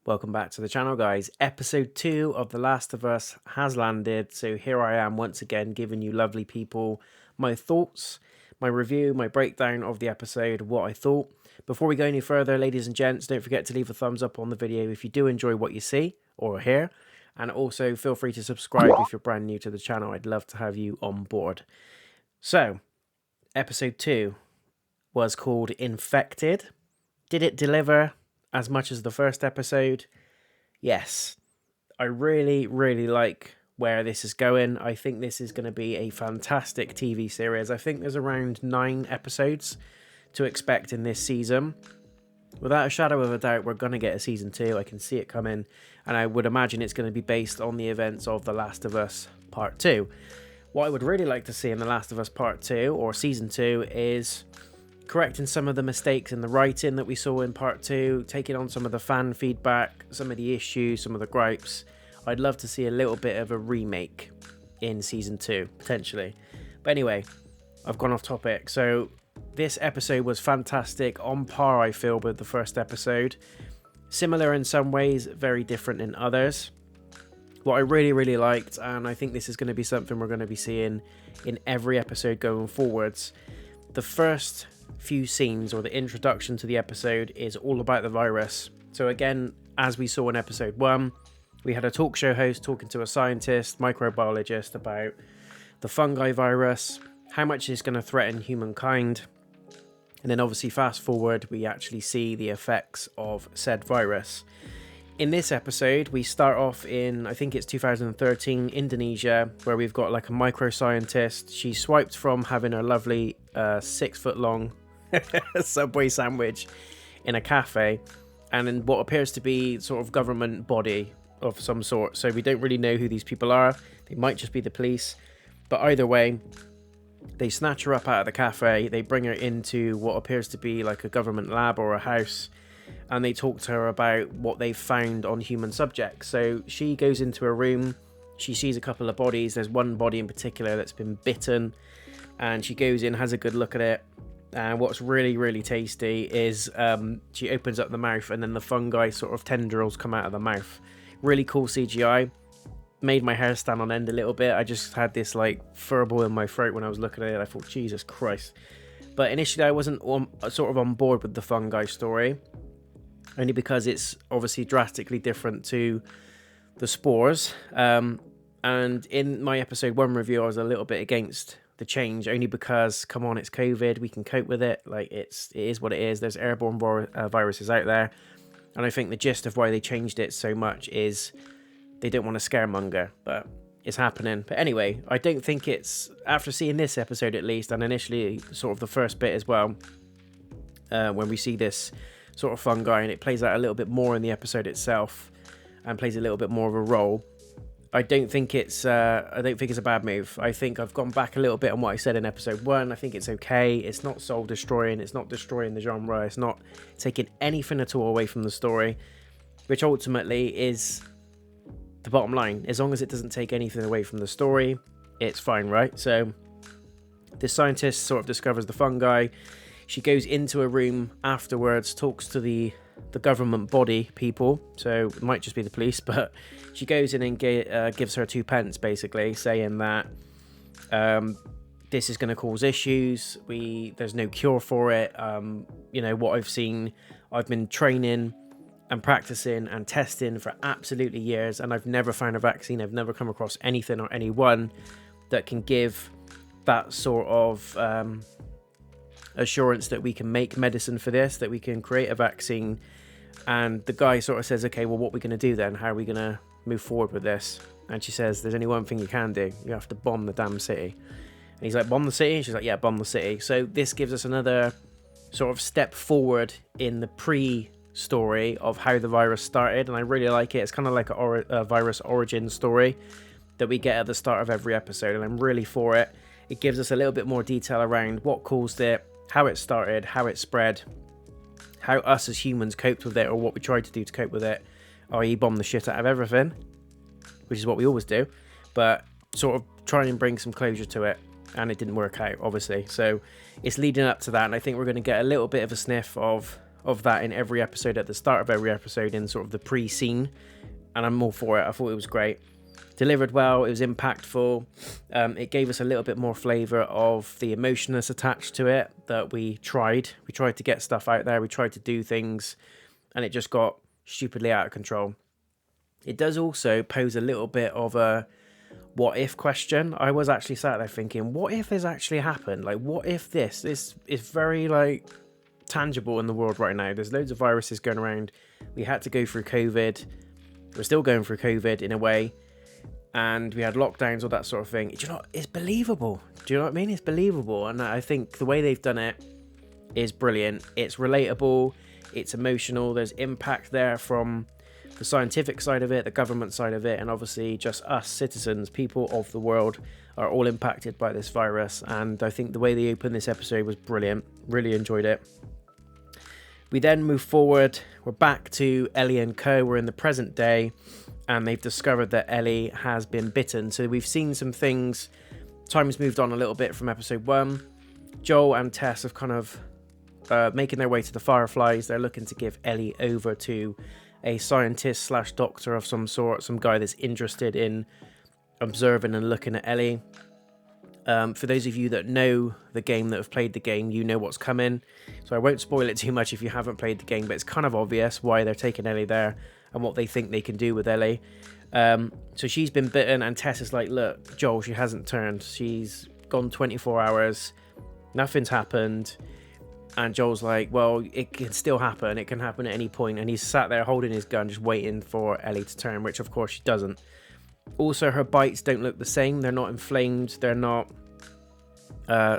Welcome back to the channel, guys. Episode 2 of The Last of Us has landed, so here I am once again giving you lovely people my thoughts, my review, my breakdown of the episode, what I thought. Before we go any further, ladies and gents, don't forget to leave a thumbs up on the video if you do enjoy what you see or hear, and also feel free to subscribe if you're brand new to the channel. I'd love to have you on board. So, episode 2 was called Infected. Did it deliver as much as the first episode? Yes. I really like where this is going. I think this is going to be a fantastic TV series. I think there's around 9 episodes to expect in this season. Without a shadow of a doubt, we're going to get a season 2. I can see it coming, and I would imagine it's going to be based on the events of The Last of Us Part 2. What I would really like to see in The Last of Us Part 2, or Season 2, is correcting some of the mistakes in the writing that we saw in Part 2, taking on some of the fan feedback, some of the issues, some of the gripes. I'd love to see a little bit of a remake in Season 2, potentially. But anyway, I've gone off topic. So this episode was fantastic, on par, I feel, with the first episode. Similar in some ways, very different in others. What I really liked, and I think this is going to be something we're going to be seeing in every episode going forwards, the first few scenes, or the introduction to the episode, is all about the virus. So again, as we saw in episode 1, we had a talk show host talking to a scientist, microbiologist, about the fungi virus, how much it's going to threaten humankind, and then obviously fast forward, we actually see the effects of said virus. In this episode, we start off in, I think it's 2013, Indonesia, where we've got like a micro scientist. She swiped from having her lovely 6-foot long Subway sandwich in a cafe, and in what appears to be sort of government body of some sort. So we don't really know who these people are. They might just be the police, but either way, they snatch her up out of the cafe. They bring her into what appears to be like a government lab or a house, and they talk to her about what they've found on human subjects. So she goes into a room, she sees a couple of bodies. There's one body in particular that's been bitten, and she goes in, has a good look at it. And what's really tasty is she opens up the mouth, and then the fungi sort of tendrils come out of the mouth. Really cool CGI. Made my hair stand on end a little bit. I just had this like furball in my throat when I was looking at it. I thought, Jesus Christ. But initially I wasn't sort of on board with the fungi story, only because it's obviously drastically different to the spores. And in my episode 1 review, I was a little bit against the change, only because, come on, it's COVID, we can cope with it. Like, it is what it is. There's airborne viruses out there, and I think the gist of why they changed it so much is they don't want to scaremonger, but it's happening. But anyway, I don't think it's, after seeing this episode at least, and initially sort of the first bit as well, when we see this sort of fungi, and it plays out a little bit more in the episode itself and plays a little bit more of a role, I don't think it's a bad move. I think I've gone back a little bit on what I said in episode 1. I think it's okay. It's not soul destroying. It's not destroying the genre. It's not taking anything at all away from the story, which ultimately is the bottom line. As long as it doesn't take anything away from the story, it's fine, right? So this scientist sort of discovers the fungi. She goes into a room afterwards, talks to the government body people, so it might just be the police, but she goes in and gives her 2 pence, basically, saying that this is going to cause issues. There's no cure for it. You know, what I've seen, I've been training and practicing and testing for absolutely years, and I've never found a vaccine. I've never come across anything or anyone that can give that sort of assurance that we can make medicine for this, that we can create a vaccine. And the guy sort of says, okay, well, what are we going to do then? How are we going to move forward with this? And she says, there's only one thing you can do. You have to bomb the damn city. And he's like, bomb the city? And she's like, yeah, bomb the city. So this gives us another sort of step forward in the pre-story of how the virus started. And I really like it. It's kind of like a virus origin story that we get at the start of every episode. And I'm really for it. It gives us a little bit more detail around what caused it, how it started, how it spread, how us as humans coped with it, or what we tried to do to cope with it, i.e. bomb the shit out of everything, which is what we always do, but sort of try and bring some closure to it, and it didn't work out, obviously. So it's leading up to that, and I think we're going to get a little bit of a sniff of of that in every episode, at the start of every episode, in sort of the pre-scene, and I'm all for it. I thought it was great. Delivered well, it was impactful. It gave us a little bit more flavour of the emotionless attached to it that we tried. We tried to get stuff out there, we tried to do things, and it just got stupidly out of control. It does also pose a little bit of a what if question. I was actually sat there thinking, what if this actually happened? Like, what if this is very, like, tangible in the world right now? There's loads of viruses going around. We had to go through COVID. We're still going through COVID in a way. And we had lockdowns, all that sort of thing. Do you know, it's believable. Do you know what I mean? It's believable. And I think the way they've done it is brilliant. It's relatable. It's emotional. There's impact there from the scientific side of it, the government side of it, and obviously just us citizens, people of the world, are all impacted by this virus. And I think the way they opened this episode was brilliant. Really enjoyed it. We then move forward. We're back to Ellie and co. We're in the present day, and they've discovered that Ellie has been bitten. So we've seen some things. Time's moved on a little bit from episode 1. Joel and Tess have kind of making their way to the Fireflies. They're looking to give Ellie over to a scientist / doctor of some sort, some guy that's interested in observing and looking at Ellie. For those of you that know the game, that have played the game, you know what's coming. So I won't spoil it too much if you haven't played the game, but it's kind of obvious why they're taking Ellie there and what they think they can do with Ellie. So she's been bitten, and Tess is like, look, Joel, she hasn't turned. She's gone 24 hours. Nothing's happened. And Joel's like, well, it can still happen. It can happen at any point. And he's sat there holding his gun, just waiting for Ellie to turn, which of course she doesn't. Also, her bites don't look the same. They're not inflamed. They're not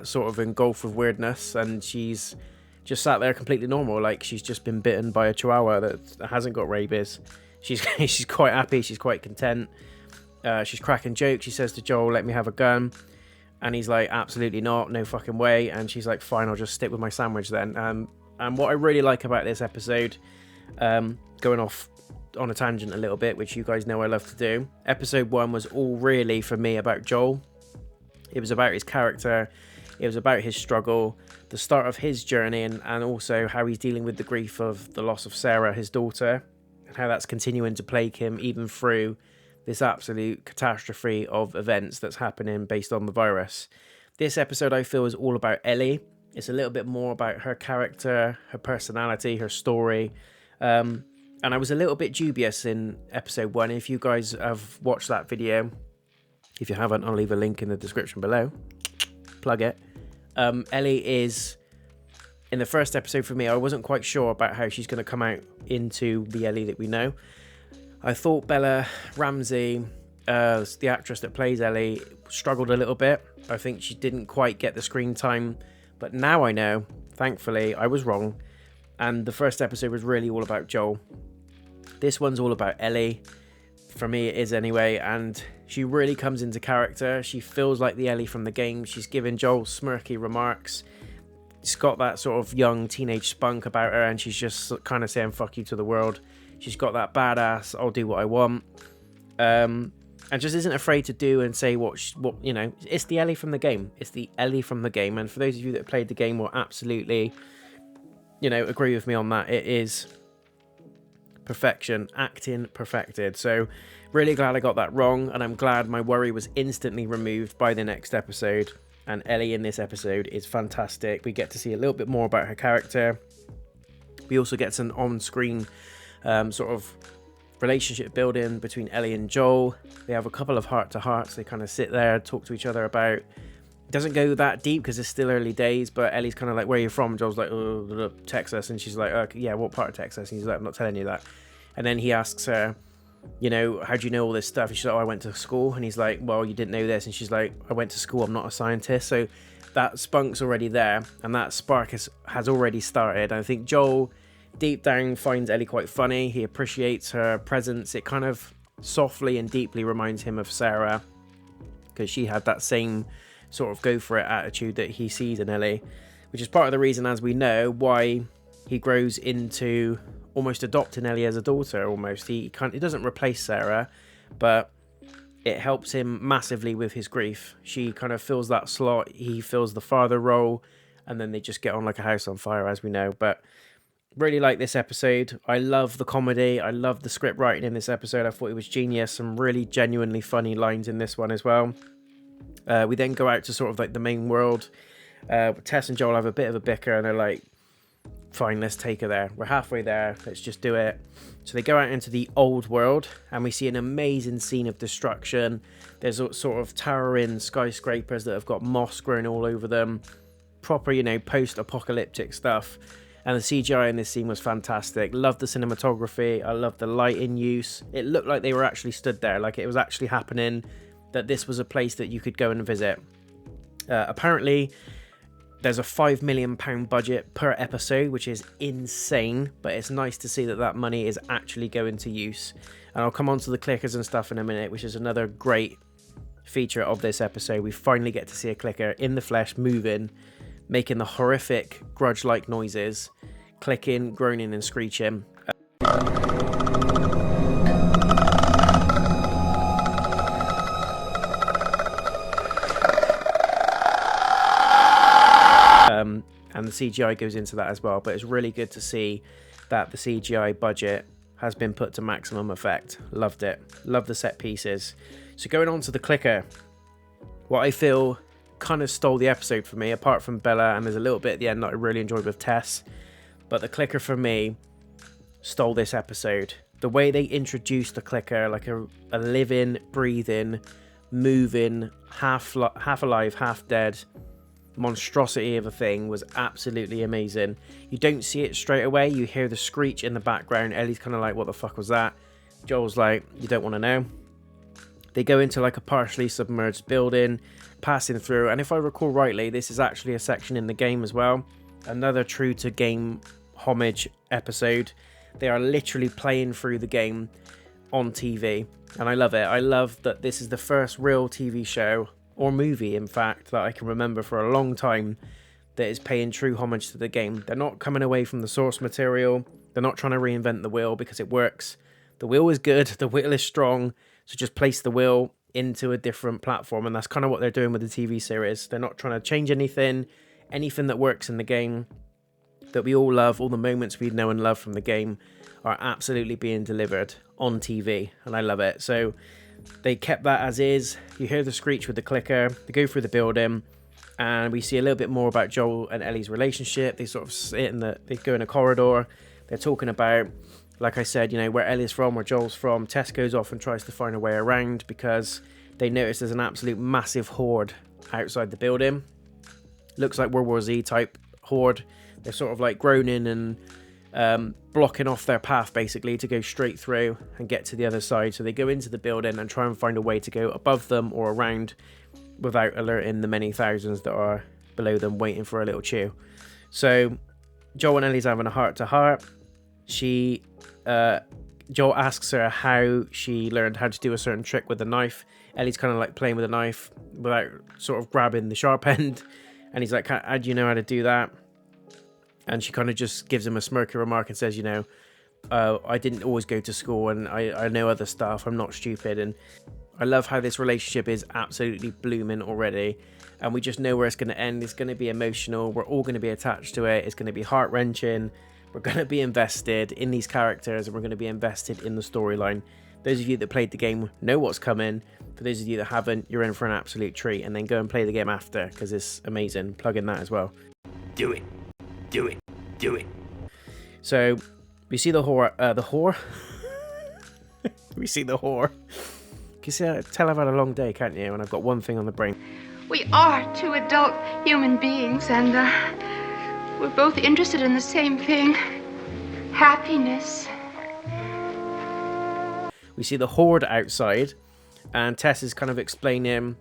sort of engulfed with weirdness. And she's just sat there completely normal, like she's just been bitten by a chihuahua that hasn't got rabies. She's quite happy. She's quite content. She's cracking jokes. She says to Joel, let me have a gun. And he's like, absolutely not, no fucking way. And she's like, fine, I'll just stick with my sandwich then. And what I really like about this episode, going off on a tangent a little bit, which you guys know I love to do. Episode 1 was all really, for me, about Joel. It was about his character. It was about his struggle, the start of his journey, and also how he's dealing with the grief of the loss of Sarah, his daughter, and how that's continuing to plague him even through this absolute catastrophe of events that's happening based on the virus. This episode, I feel, is all about Ellie. It's a little bit more about her character, her personality, her story. And I was a little bit dubious in episode 1. If you guys have watched that video, if you haven't, I'll leave a link in the description below. Plug it. Ellie is, in the first episode for me, I wasn't quite sure about how she's going to come out into the Ellie that we know. I thought Bella Ramsey, the actress that plays Ellie, struggled a little bit. I think she didn't quite get the screen time. But now I know, thankfully, I was wrong. And the first episode was really all about Joel. This one's all about Ellie. For me, it is anyway. And she really comes into character. She feels like the Ellie from the game. She's giving Joel smirky remarks. She's got that sort of young teenage spunk about her. And she's just kind of saying, fuck you to the world. She's got that badass, I'll do what I want. And just isn't afraid to do and say what you know. It's the Ellie from the game. It's the Ellie from the game. And for those of you that played the game will absolutely, you know, agree with me on that. It is perfection, acting perfected. So really glad I got that wrong, and I'm glad my worry was instantly removed by the next episode. And Ellie in this episode is fantastic. We get to see a little bit more about her character. We also get some on-screen sort of relationship building between Ellie and Joel. They have a couple of heart-to-hearts. They kind of sit there, talk to each other about. It doesn't go that deep because it's still early days, but Ellie's kind of like, where are you from? Joel's like, oh, Texas. And she's like, yeah, what part of Texas? And he's like, I'm not telling you that. And then he asks her, you know, how do you know all this stuff? And she's like, oh, I went to school. And he's like, well, you didn't know this. And she's like, I went to school. I'm not a scientist. So that spunk's already there, and that spark has already started. I think Joel deep down finds Ellie quite funny. He appreciates her presence. It kind of softly and deeply reminds him of Sarah, because she had that same sort of go for it attitude that he sees in Ellie, which is part of the reason, as we know, why he grows into almost adopting Ellie as a daughter. Almost he doesn't replace Sarah, but it helps him massively with his grief. She kind of fills that slot. He fills the father role, and then they just get on like a house on fire, as we know. But Really like this episode. I love the comedy. I love the script writing in this episode. I thought it was genius. Some really genuinely funny lines in this one as well. We then go out to sort of like the main world. Tess and Joel have a bit of a bicker and they're like, fine, let's take her there. We're halfway there. Let's just do it. So they go out into the old world and we see an amazing scene of destruction. There's sort of towering skyscrapers that have got moss growing all over them. Proper, you know, post-apocalyptic stuff. And the CGI in this scene was fantastic. Loved the cinematography. I loved the lighting use. It looked like they were actually stood there, like it was actually happening, that this was a place that you could go and visit. Apparently, there's a £5 million budget per episode, which is insane, but it's nice to see that that money is actually going to use. And I'll come on to the clickers and stuff in a minute, which is another great feature of this episode. We finally get to see a clicker in the flesh moving, making the horrific grudge-like noises, clicking, groaning and screeching. And the CGI goes into that as well, but it's really good to see that the CGI budget has been put to maximum effect. Loved it. Love the set pieces. So going on to the clicker, what I feel kind of stole the episode for me, apart from Bella, and there's a little bit at the end that I really enjoyed with Tess, but the clicker for me stole this episode. The way they introduced the clicker, like a living, breathing, moving, half alive, half dead monstrosity of a thing, was absolutely amazing. You don't see it straight away. You hear the screech in the background. Ellie's kind of like, what the fuck was that? Joel's like, you don't want to know. They go into like a partially submerged building, passing through, and if I recall rightly, this is actually a section in the game as well. Another true to game homage episode. They are literally playing through the game on TV, and I love it. I love that this is the first real TV show, or movie in fact, that I can remember for a long time that is paying true homage to the game. They're not coming away from the source material. They're not trying to reinvent the wheel, because it works. The wheel is good, the wheel is strong, so just place the wheel into a different platform, and that's kind of what they're doing with the TV series. They're not trying to change anything that works in the game that we all love. All the moments we know and love from the game are absolutely being delivered on TV, and I love it. So they kept that as is. You hear the screech with the clicker. They go through the building, and we see a little bit more about Joel and Ellie's relationship. They sort of sit they go in a corridor. They're talking about, like I said, you know, where Ellie's from, where Joel's from. Tess goes off and tries to find a way around because they notice there's an absolute massive horde outside the building. Looks like World War Z type horde. They're sort of like groaning and blocking off their path basically to go straight through and get to the other side. So they go into the building and try and find a way to go above them or around without alerting the many thousands that are below them waiting for a little chew. So Joel and Ellie's having a heart-to-heart. Joel asks her how she learned how to do a certain trick with a knife. Ellie's kind of like playing with a knife without sort of grabbing the sharp end. And he's like, how do you know how to do that? And she kind of just gives him a smirky remark and says, you know, I didn't always go to school and I know other stuff. I'm not stupid. And I love how this relationship is absolutely blooming already. And we just know where it's going to end. It's going to be emotional. We're all going to be attached to it. It's going to be heart-wrenching. We're going to be invested in these characters and we're going to be invested in the storyline. Those of you that played the game know what's coming. For those of you that haven't, you're in for an absolute treat. And then go and play the game after, because it's amazing. Plug in that as well. Do it. Do it. Do it. So we see the whore. We see the whore. You can tell I've had a long day, can't you? And I've got one thing on the brain. We are two adult human beings, and we're both interested in the same thing. Happiness. We see the horde outside, and Tess is kind of explaining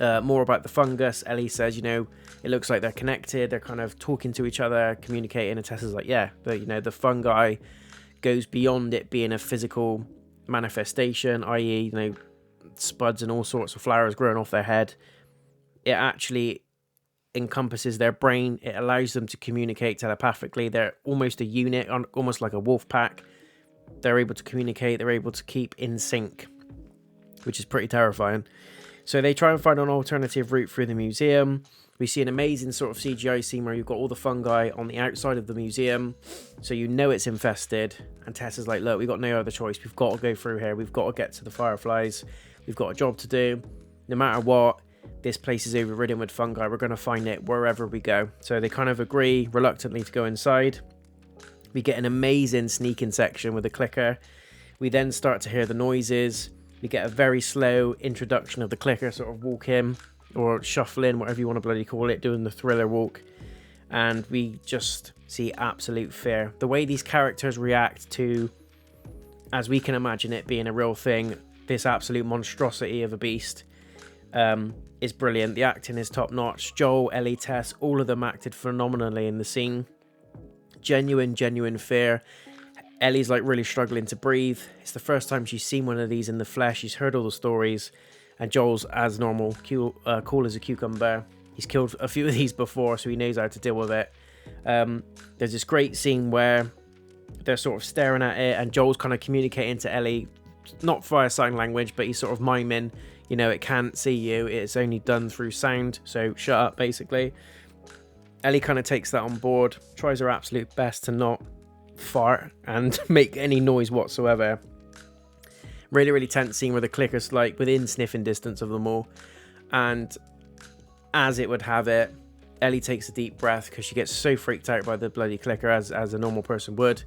more about the fungus. Ellie says, you know, it looks like they're connected. They're kind of talking to each other, communicating. And Tess is like, yeah, the fungi goes beyond it being a physical manifestation, i.e., you know, spuds and all sorts of flowers growing off their head. It actually encompasses their brain. It allows them to communicate telepathically. They're almost a unit, almost like a wolf pack. They're able to communicate. They're able to keep in sync, which is pretty terrifying. So they try and find an alternative route through the museum. We see an amazing sort of CGI scene where you've got all the fungi on the outside of the museum, so you know it's infested. And Tess is like, look, we've got no other choice. We've got to go through here. We've got to get to the Fireflies. We've got a job to do. No matter what, this place is overridden with fungi. We're going to find it wherever we go. So they kind of agree reluctantly to go inside. We get an amazing sneaking section with a clicker. We then start to hear the noises. We get a very slow introduction of the clicker, sort of walk in, or shuffling, whatever you want to bloody call it, doing the thriller walk. And we just see absolute fear. The way these characters react to, as we can imagine it being a real thing, this absolute monstrosity of a beast, is brilliant. The acting is top notch. Joel, Ellie, Tess, all of them acted phenomenally in the scene. Genuine fear. Ellie's like really struggling to breathe. It's the first time she's seen one of these in the flesh. She's heard all the stories. And Joel's, as normal, cool as a cucumber. He's killed a few of these before, so he knows how to deal with it. There's this great scene where they're sort of staring at it, and Joel's kind of communicating to Ellie, not via sign language, but he's sort of miming, you know, it can't see you, it's only done through sound, so shut up, basically. Ellie kind of takes that on board, tries her absolute best to not fart and make any noise whatsoever. Really tense scene where the clicker's like within sniffing distance of them all, and as it would have it, Ellie takes a deep breath because she gets so freaked out by the bloody clicker, as a normal person would.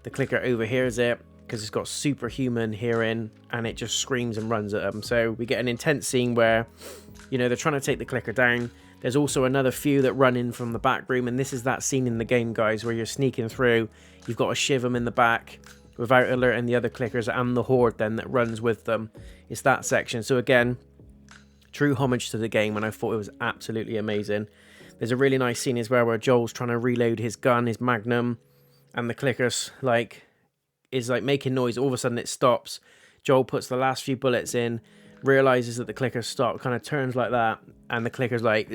The clicker overhears it because it's got superhuman hearing, and it just screams and runs at them. So we get an intense scene where, you know, they're trying to take the clicker down. There's also another few that run in from the back room, and this is that scene in the game, guys, where you're sneaking through. You've got to shiv them in the back without alerting the other clickers and the horde then that runs with them. It's that section. So again, true homage to the game, and I thought it was absolutely amazing. There's a really nice scene as well where Joel's trying to reload his gun, his magnum, and the clickers is making noise. All of a sudden it stops. Joel puts the last few bullets in, realizes that the clicker stopped, kind of turns like that, and the clicker's like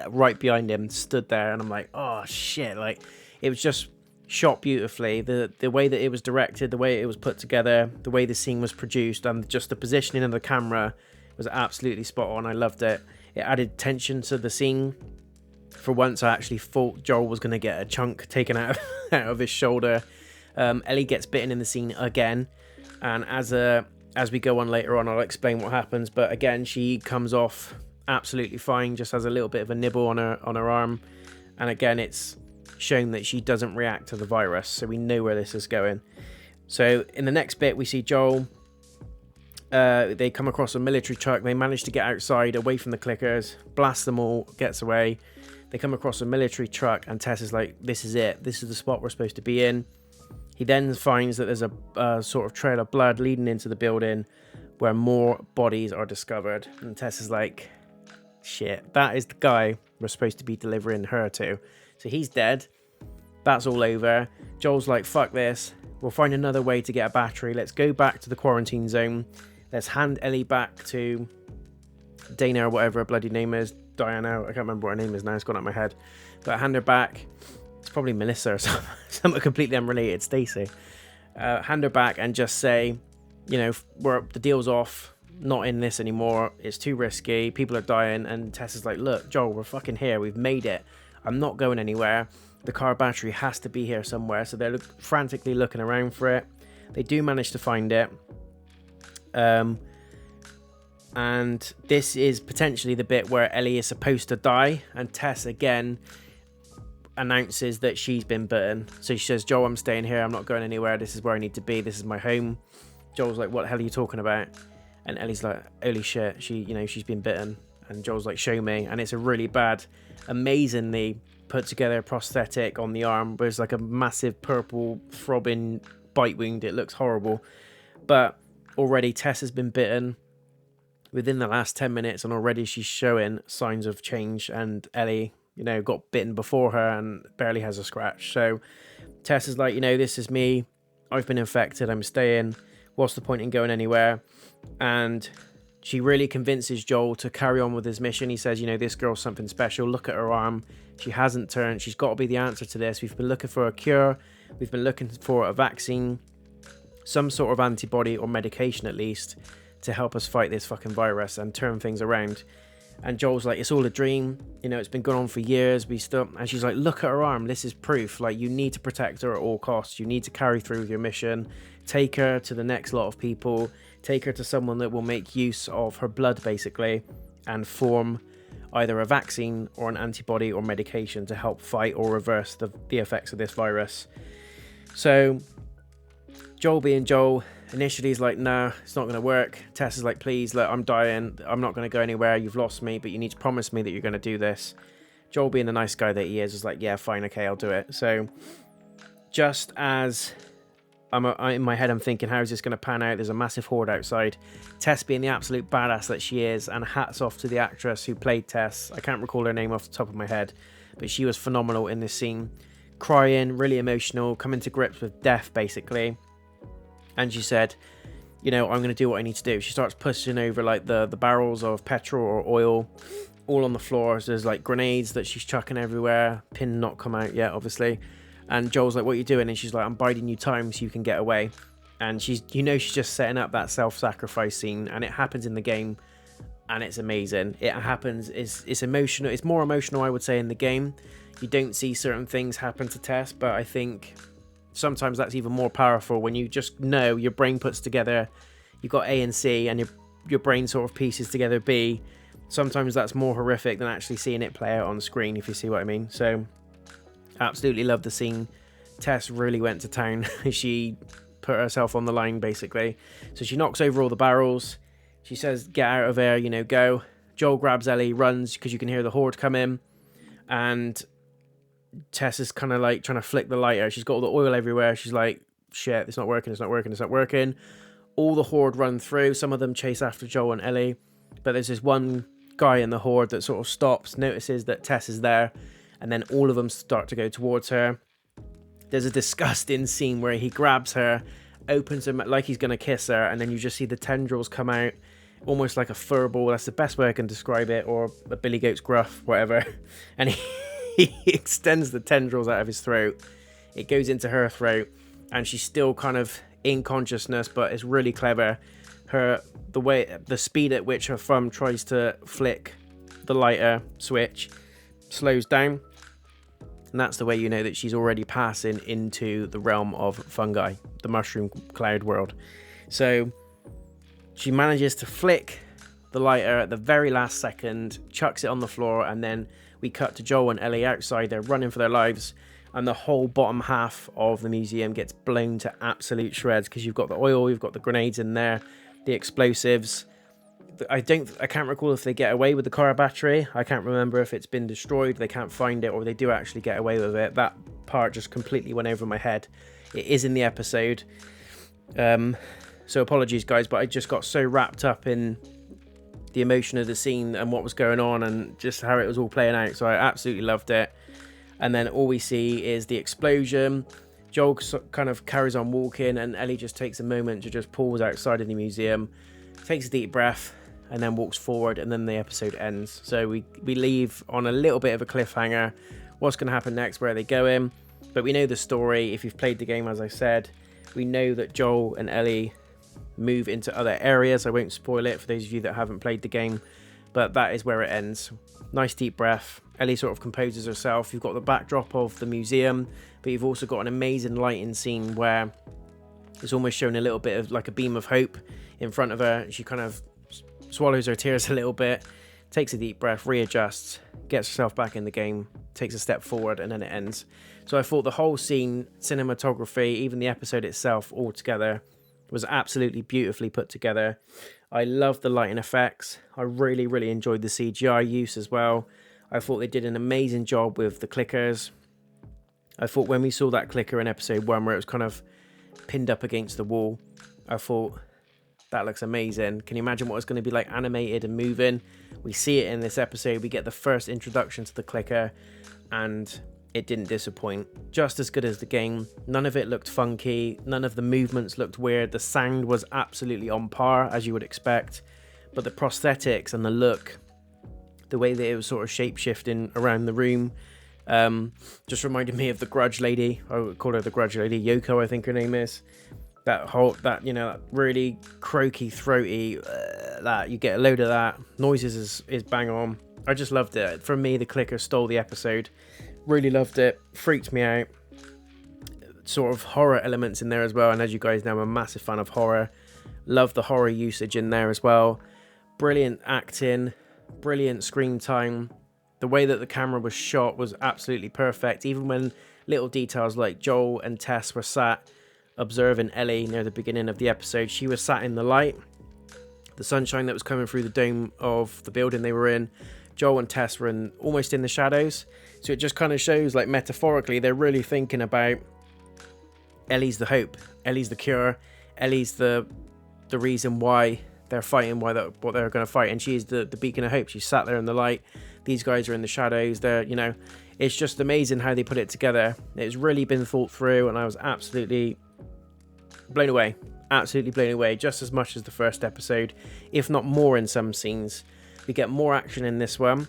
right behind him, stood there, and I'm like, oh shit. Like, it was just shot beautifully. The way that it was directed, the way it was put together, the way the scene was produced, and just the positioning of the camera was absolutely spot on. I loved it. It added tension to the scene. For once, I actually thought Joel was going to get a chunk taken out of his shoulder. Ellie gets bitten in the scene again, and as we go on later on, I'll explain what happens. But again, she comes off absolutely fine, just has a little bit of a nibble on her arm, and again, it's shown that she doesn't react to the virus, so we know where this is going. So in the next bit, we see Joel. They come across a military truck. They manage to get outside, away from the clickers, blast them all, gets away. They come across a military truck, and Tess is like, this is it. This is the spot we're supposed to be in. He then finds that there's a sort of trail of blood leading into the building where more bodies are discovered. And Tess is like, shit, that is the guy we're supposed to be delivering her to. So he's dead. That's all over. Joel's like, fuck this. We'll find another way to get a battery. Let's go back to the quarantine zone. Let's hand Ellie back to Dana or whatever her bloody name is. Diana, I can't remember what her name is now. It's gone out of my head. But hand her back. It's probably Melissa or something completely unrelated. Stacey. Hand her back and just say, you know, the deal's off. Not in this anymore. It's too risky. People are dying. And Tess is like, look, Joel, we're fucking here. We've made it. I'm not going anywhere. The car battery has to be here somewhere. So they're frantically looking around for it. They do manage to find it. And this is potentially the bit where Ellie is supposed to die, and Tess again announces that she's been bitten. So she says, Joel, I'm staying here, I'm not going anywhere, this is where I need to be, this is my home. Joel's like, what the hell are you talking about? And Ellie's like, holy shit, she's been bitten. And Joel's like, show me. And it's a really bad, amazingly put together prosthetic on the arm, where it's like a massive purple throbbing bite wound. It looks horrible, but already Tess has been bitten within the last 10 minutes, and already she's showing signs of change. And Ellie, you know, got bitten before her and barely has a scratch. So Tess is like, you know, this is me. I've been infected. I'm staying. What's the point in going anywhere? And she really convinces Joel to carry on with his mission. He says, you know, this girl's something special. Look at her arm. She hasn't turned. She's got to be the answer to this. We've been looking for a cure. We've been looking for a vaccine, some sort of antibody or medication at least, to help us fight this fucking virus and turn things around. And Joel's like, it's all a dream, you know, it's been going on for years, we still, and she's like, look at her arm, this is proof, like, you need to protect her at all costs, you need to carry through with your mission, take her to the next lot of people, take her to someone that will make use of her blood, basically, and form either a vaccine or an antibody or medication to help fight or reverse the effects of this virus. So Joel being Joel, initially he's like, nah, it's not going to work. Tess is like, please, look, I'm dying, I'm not going to go anywhere, you've lost me, but you need to promise me that you're going to do this. Joel, being the nice guy that he is like, yeah, fine, okay, I'll do it. So just as in my head I'm thinking, how is this going to pan out? There's a massive horde outside. Tess, being the absolute badass that she is, and hats off to the actress who played Tess, I can't recall her name off the top of my head, but she was phenomenal in this scene, crying, really emotional, coming to grips with death, basically. And she said, you know, I'm going to do what I need to do. She starts pushing over like the barrels of petrol or oil all on the floor. So there's like grenades that she's chucking everywhere. Pin not come out yet, obviously. And Joel's like, what are you doing? And she's like, I'm biding you time so you can get away. And she's just setting up that self-sacrifice scene, and it happens in the game, and it's amazing. It happens, it's emotional. It's more emotional, I would say, in the game. You don't see certain things happen to Tess, but I think sometimes that's even more powerful when you just know your brain puts together, you've got A and C, and your brain sort of pieces together B. Sometimes that's more horrific than actually seeing it play out on screen, if you see what I mean. So absolutely love the scene. Tess really went to town. She put herself on the line, basically. So she knocks over all the barrels. She says, get out of there, you know, go. Joel grabs Ellie, runs, because you can hear the horde come in. And Tess is kind of like trying to flick the lighter. She's got all the oil everywhere. She's like, shit, it's not working, it's not working, it's not working. All the horde run through. Some of them chase after Joel and Ellie. But there's this one guy in the horde that sort of stops, notices that Tess is there, and then all of them start to go towards her. There's a disgusting scene where he grabs her, opens her like he's going to kiss her, and then you just see the tendrils come out, almost like a fur ball. That's the best way I can describe it, or a billy goat's gruff, whatever. And he extends the tendrils out of his throat. It goes into her throat, and she's still kind of in consciousness, but it's really clever. The speed at which her thumb tries to flick the lighter switch slows down, and that's the way you know that she's already passing into the realm of fungi, the mushroom cloud world. So she manages to flick the lighter at the very last second, chucks it on the floor, and then we cut to Joel and Ellie outside. They're running for their lives, and the whole bottom half of the museum gets blown to absolute shreds, because you've got the oil, you've got the grenades in there, the explosives. I can't recall if they get away with the car battery. I can't remember if it's been destroyed, they can't find it, or they do actually get away with it. That part just completely went over my head. It is in the episode. So apologies, guys, but I just got so wrapped up in the emotion of the scene and what was going on and just how it was all playing out. So I absolutely loved it. And then all we see is the explosion. Joel kind of carries on walking, and Ellie just takes a moment to just pause outside of the museum, takes a deep breath, and then walks forward, and then the episode ends. So we leave on a little bit of a cliffhanger. What's going to happen next? Where are they going? But we know the story. If you've played the game, as I said, we know that Joel and Ellie move into other areas. I won't spoil it for those of you that haven't played the game, but that is where it ends. Nice deep breath. Ellie sort of composes herself. You've got the backdrop of the museum, but you've also got an amazing lighting scene where it's almost showing a little bit of like a beam of hope in front of her. She kind of swallows her tears a little bit, takes a deep breath, readjusts, gets herself back in the game, takes a step forward, and then it ends. So I thought the whole scene, cinematography, even the episode itself all together was absolutely beautifully put together. I love the lighting effects. I really, really enjoyed the CGI use as well. I thought they did an amazing job with the clickers. I thought when we saw that clicker in episode 1 where it was kind of pinned up against the wall, I thought, that looks amazing. Can you imagine what it's going to be like animated and moving? We see it in this episode. We get the first introduction to the clicker, and it didn't disappoint. Just as good as the game. None of it looked funky. None of the movements looked weird. The sound was absolutely on par, as you would expect. But the prosthetics and the look, the way that it was sort of shape-shifting around the room, just reminded me of the Grudge lady. I would call her the Grudge lady. Yoko, I think her name is. That really croaky, throaty, that. You get a load of that. Noises is bang on. I just loved it. For me, the clicker stole the episode. Really loved it. Freaked me out. Sort of horror elements in there as well. And as you guys know, I'm a massive fan of horror. Love the horror usage in there as well. Brilliant acting. Brilliant screen time. The way that the camera was shot was absolutely perfect. Even when little details like Joel and Tess were sat observing Ellie near the beginning of the episode, she was sat in the light. The sunshine that was coming through the dome of the building they were in. Joel and Tess were almost in the shadows. So it just kind of shows, like, metaphorically, they're really thinking about Ellie's the hope. Ellie's the cure. Ellie's the reason why they're fighting, what they're going to fight. And she's the beacon of hope. She's sat there in the light. These guys are in the shadows. They're, you know, it's just amazing how they put it together. It's really been thought through, and I was absolutely blown away. Absolutely blown away, just as much as the first episode, if not more in some scenes. We get more action in this one,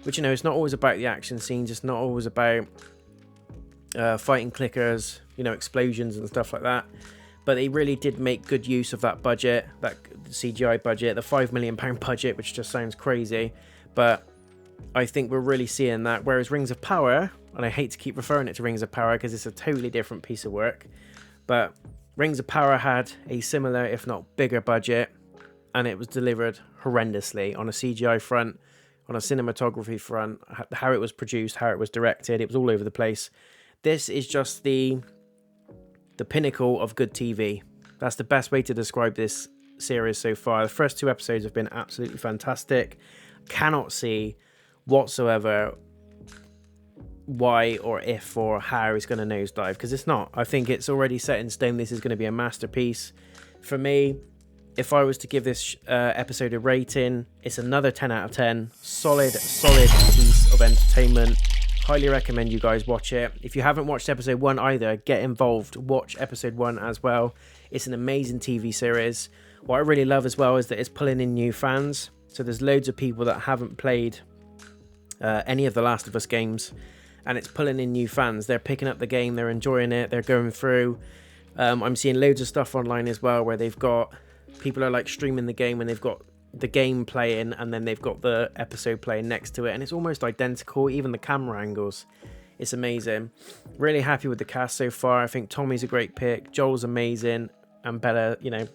which, you know, it's not always about the action scenes. It's not always about fighting clickers, you know, explosions and stuff like that. But they really did make good use of that budget, that CGI budget, the £5 million budget, which just sounds crazy. But I think we're really seeing that. Whereas Rings of Power, and I hate to keep referring it to Rings of Power because it's a totally different piece of work, but Rings of Power had a similar, if not bigger, budget, and it was delivered horrendously on a CGI front, on a cinematography front, how it was produced, how it was directed. It was all over the place. This is just the pinnacle of good TV. That's the best way to describe this series so far. The first 2 episodes have been absolutely fantastic. Cannot see whatsoever why or if or how it's going to nosedive, because it's not. I think it's already set in stone. This is going to be a masterpiece. For me, if I was to give this episode a rating, it's another 10 out of 10. Solid piece of entertainment. Highly recommend you guys watch it. If you haven't watched episode 1 either, get involved. Watch episode 1 as well. It's an amazing TV series. What I really love as well is that it's pulling in new fans. So there's loads of people that haven't played any of the Last of Us games, and it's pulling in new fans. They're picking up the game, they're enjoying it, they're going through. I'm seeing loads of stuff online as well where they've got people are like streaming the game and they've got the game playing and then they've got the episode playing next to it, and it's almost identical, even the camera angles. It's amazing. Really happy with the cast so far. I think Tommy's a great pick, Joel's amazing, and Bella, you know,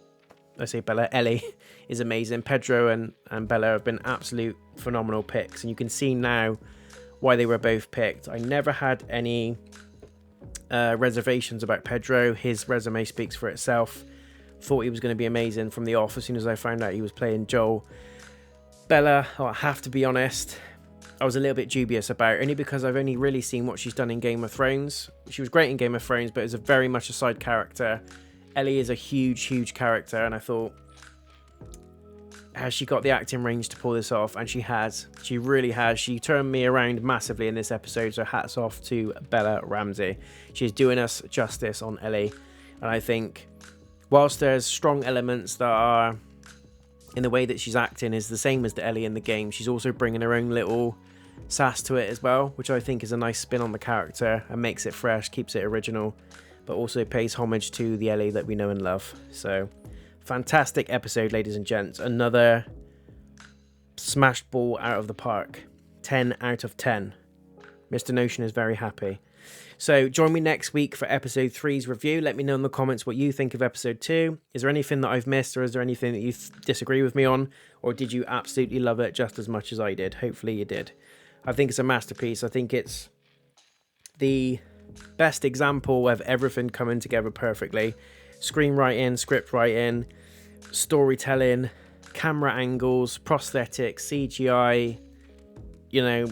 I say Bella, Ellie is amazing. Pedro and Bella have been absolute phenomenal picks, and you can see now why they were both picked. I never had any reservations about Pedro. His resume speaks for itself. Thought he was going to be amazing from the off as soon as I found out he was playing Joel. Bella, I have to be honest, I was a little bit dubious about, only because I've only really seen what she's done in Game of Thrones. She was great in Game of Thrones, but is a very much a side character. Ellie is a huge character, and I thought, has she got the acting range to pull this off? And she has. She really has. She turned me around massively in this episode, so hats off to Bella Ramsey. She's doing us justice on Ellie, and I think whilst there's strong elements that are in the way that she's acting is the same as the Ellie in the game, she's also bringing her own little sass to it as well, which I think is a nice spin on the character and makes it fresh, keeps it original, but also pays homage to the Ellie that we know and love. So fantastic episode, ladies and gents. Another smashed ball out of the park. 10 out of 10. Mr. Notion is very happy. So join me next week for episode 3's review. Let me know in the comments what you think of episode 2. Is there anything that I've missed, or is there anything that you disagree with me on? Or did you absolutely love it just as much as I did? Hopefully you did. I think it's a masterpiece. I think it's the best example of everything coming together perfectly. Screenwriting, script writing, storytelling, camera angles, prosthetics, CGI, you know,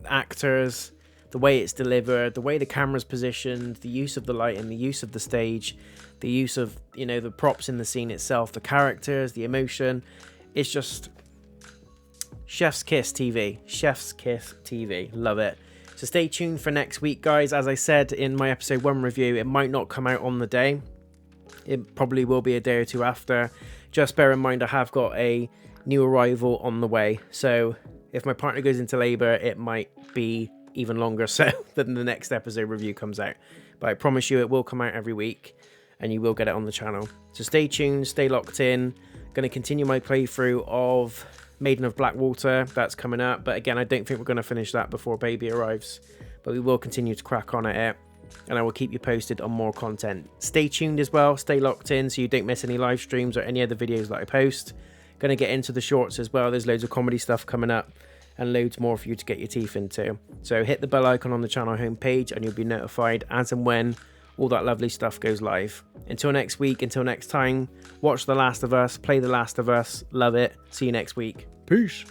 actors, the way it's delivered, the way the camera's positioned, the use of the lighting, the use of the stage, the use of, you know, the props in the scene itself, the characters, the emotion. It's just chef's kiss TV. Chef's kiss TV. Love it. So stay tuned for next week, guys. As I said in my episode 1 review, it might not come out on the day. It probably will be a day or two after. Just bear in mind I have got a new arrival on the way. So if my partner goes into labour, it might be even longer so than the next episode review comes out. But I promise you it will come out every week and you will get it on the channel. So stay tuned, stay locked in. Going to continue my playthrough of Maiden of Blackwater. That's coming up, but again, I don't think we're going to finish that before baby arrives, but we will continue to crack on at it, and I will keep you posted on more content. Stay tuned as well, stay locked in so you don't miss any live streams or any other videos that I post. Going to get into the shorts as well. There's loads of comedy stuff coming up and loads more for you to get your teeth into. So hit the bell icon on the channel homepage and you'll be notified as and when all that lovely stuff goes live. Until next week, until next time, watch The Last of Us, play The Last of Us, love it. See you next week. Peace.